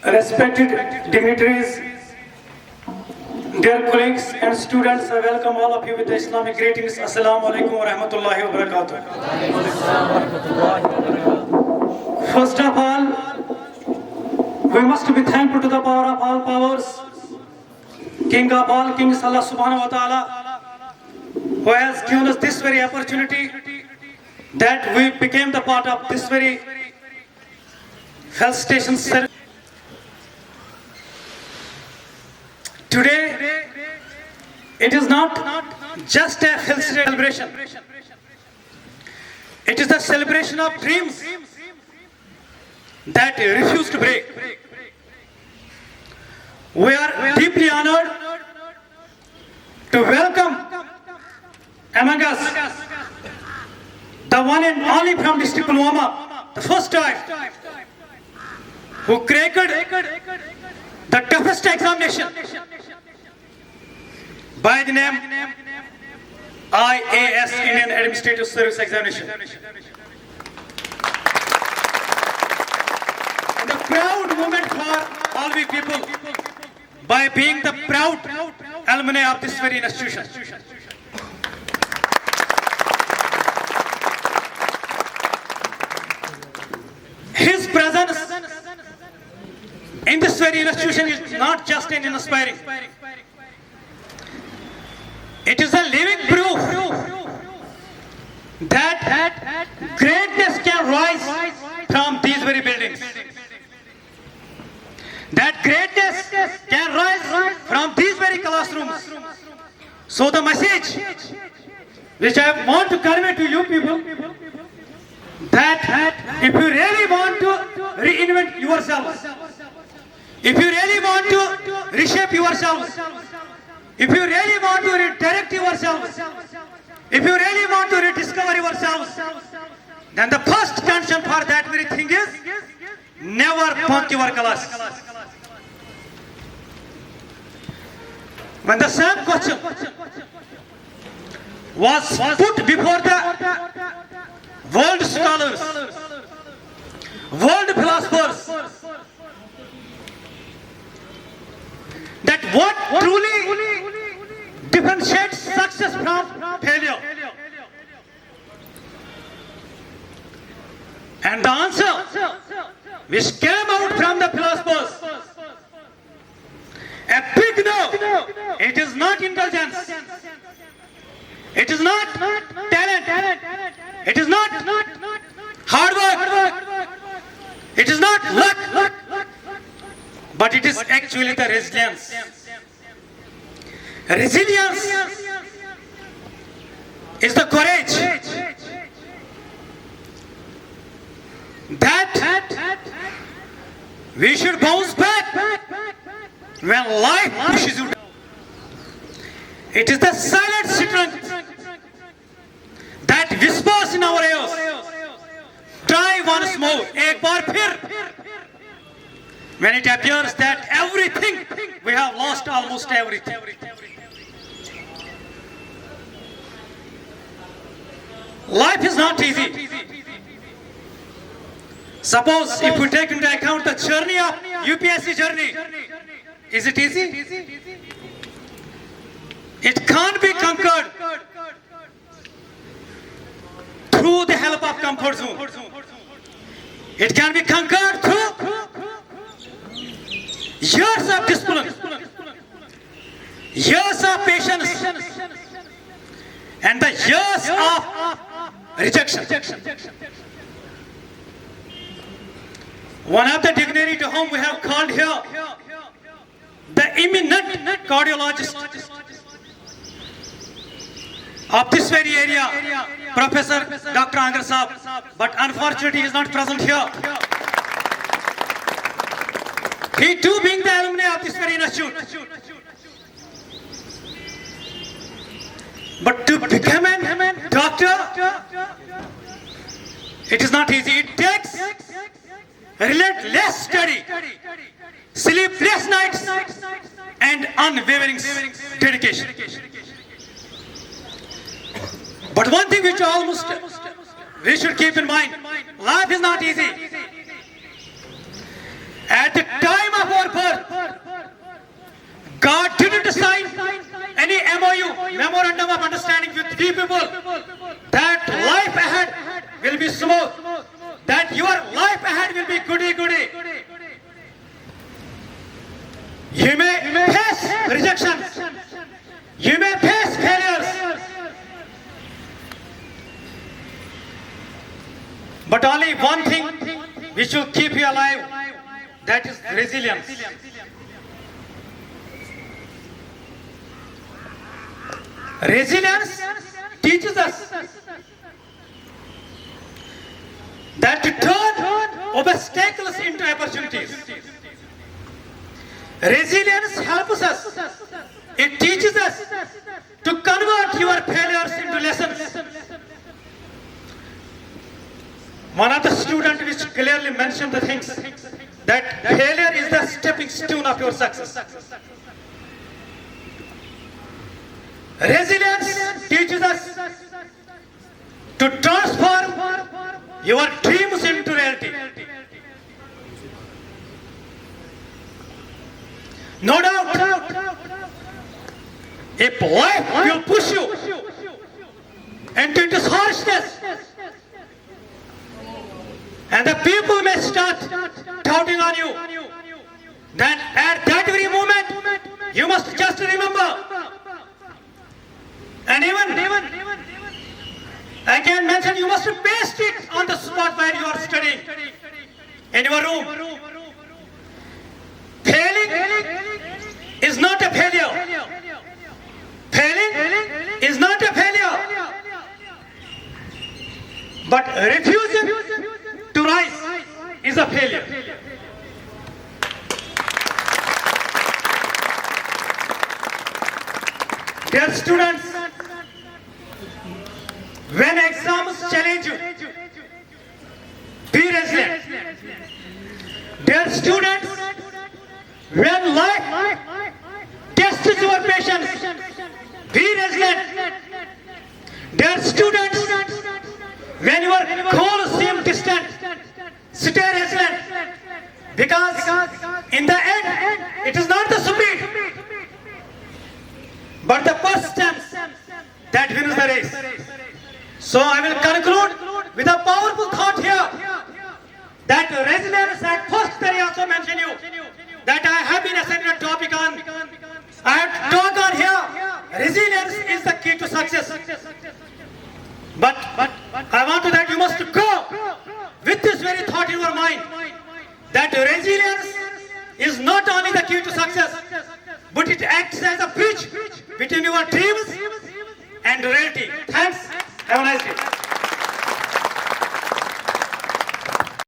Respected dignitaries, dear colleagues and students, I welcome all of you with the Islamic greetings. Assalamu alaikum wa rahmatullahi wa barakatuh. First of all, we must be thankful to the power of all powers, King of all kings, Allah subhanahu wa ta'ala, who has given us this very opportunity that we became the part of this very health station service. Today, it is not just a health celebration. It is the celebration of dreams that refuse to break. We are deeply honored to welcome among us the one and only from district Pulwama, the first time who cracked the toughest examination by the name IAS, Indian Administrative Service Examination. And the proud moment for all we people by being the proud alumni of this very institution. His presence in this very institution is not just an inspiring. It is a living proof that greatness can rise from these very buildings. That greatness can rise from these very classrooms. So the message which I want to convey to you people, that if you really want to reinvent yourselves, if you really want to reshape yourselves, if you really want to redirect yourselves, if you really want to rediscover yourselves, then the first condition for that very thing is never bunk your class. When the same question was put before the world scholars, world philosophers, that what truly differentiates success from failure, and the answer which came out from the philosophers, a big no. It is not intelligence, it is not talent, it is not hard work, it is not luck, but it is actually the resilience. Resilience is the courage that we should bounce back when life pushes you down. It is the silent strength that whispers in our ears, try once more, ek baar phir. When it appears that everything, we have lost almost everything. Life is not easy. Suppose if we take into account the journey of UPSC journey, is it easy? It can't be conquered through the help of comfort zone. It can be conquered through years of discipline, years of patience, and the years of rejection. One of the dignitaries to whom we have called here, the eminent cardiologist of this very area, Professor Dr. Angar Saab, but unfortunately he is not present here. He too being the alumni of this very institute. But to become a doctor, it is not easy. It takes relentless study, sleepless nights, and unwavering dedication. But one thing which almost we should keep in mind, life is not easy. At the time people that life ahead will be smooth, that your life ahead will be goody. You may face rejections, you may face failures, but only one thing which will keep you alive, that is resilience. Resilience teaches us that to turn obstacles into opportunities. Resilience helps us. It teaches us to convert your failures into lessons. One of the students which clearly mentioned the things that failure is the stepping stone of your success. Resilience teaches us to transform your dreams into reality. No doubt, if life will push you into this harshness, and the people may start doubting on you, then at that very moment, you must just remember. And even I can mention, you must paste it on the spot where you are studying, in your room. Failing is not a failure. Failing is not a failure. But refusing to rise is a failure. Dear students, when exams challenge you, be resilient. Dear students, when life tests your patience, be resilient. Dear students, when your goals seem distant, stay resilient. Because in the end, it is not the speed, but the persistence that wins the race. So I will conclude with a powerful thought here, that resilience, at first I also mentioned you, that I have been assigned a topic on, I have talked on here, resilience is the key to success. But I want to that you must go with this very thought in your mind, that resilience is not only the key to success, but it acts as a bridge between your dreams and reality. Thanks. Have a nice day.